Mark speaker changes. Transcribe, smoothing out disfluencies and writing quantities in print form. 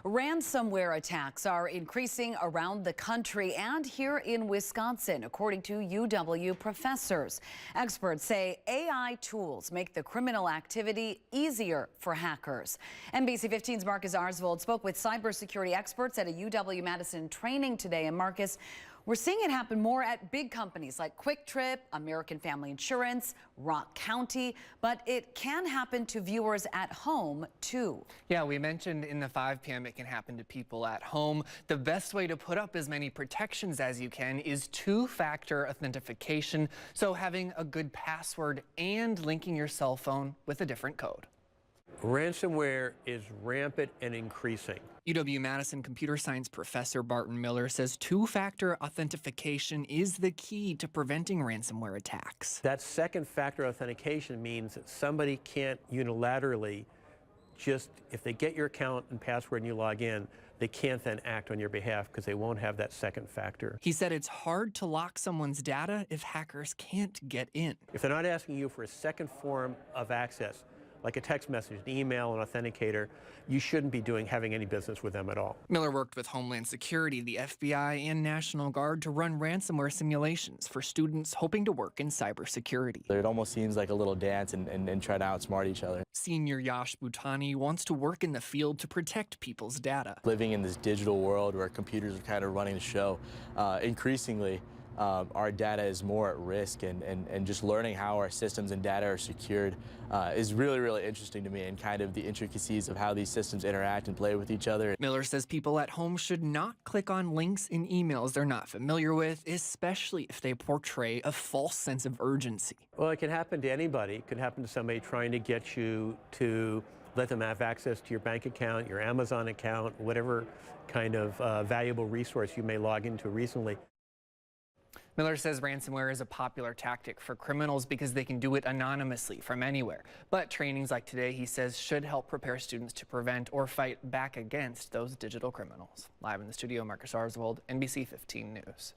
Speaker 1: Ransomware attacks are increasing around the country and here in Wisconsin, according to UW professors. Experts say AI tools make the criminal activity easier for hackers. NBC 15's Marcus Arsvold spoke with cybersecurity experts at a UW-Madison training today. And Marcus, we're seeing it happen more at big companies like Kwik, American Family Insurance, Rock County, but it can happen to viewers at home too.
Speaker 2: Yeah, we mentioned in the 5 p.m. it can happen to people at home. The best way to put up as many protections as you can is two-factor authentication. So having a good password and linking your cell phone with a different code.
Speaker 3: Ransomware is rampant and increasing.
Speaker 2: UW-Madison computer science professor Barton Miller says two-factor authentication is the key to preventing ransomware attacks.
Speaker 3: That second-factor authentication means that somebody can't unilaterally just, if they get your account and password and you log in, they can't then act on your behalf because they won't have that second factor.
Speaker 2: He said it's hard to lock someone's data if hackers can't get in.
Speaker 3: If they're not asking you for a second form of access, like a text message, an email, an authenticator, you shouldn't be having any business with them at all.
Speaker 2: Miller worked with Homeland Security, the FBI, and National Guard to run ransomware simulations for students hoping to work in cybersecurity.
Speaker 4: It almost seems like a little dance and try to outsmart each other.
Speaker 2: Senior Yash Bhutani wants to work in the field to protect people's data.
Speaker 4: Living in this digital world where computers are kind of running the show, increasingly, our data is more at risk, and just learning how our systems and data are secured is really interesting to me, and kind of the intricacies of how these systems interact and play with each other.
Speaker 2: Miller says people at home should not click on links in emails they're not familiar with, especially if they portray a false sense of urgency.
Speaker 3: Well, it can happen to anybody. It could happen to somebody trying to get you to let them have access to your bank account, your Amazon account, whatever kind of valuable resource you may log into recently.
Speaker 2: Miller says ransomware is a popular tactic for criminals because they can do it anonymously from anywhere. But trainings like today, he says, should help prepare students to prevent or fight back against those digital criminals. Live in the studio, Marcus Arsvold, NBC 15 News.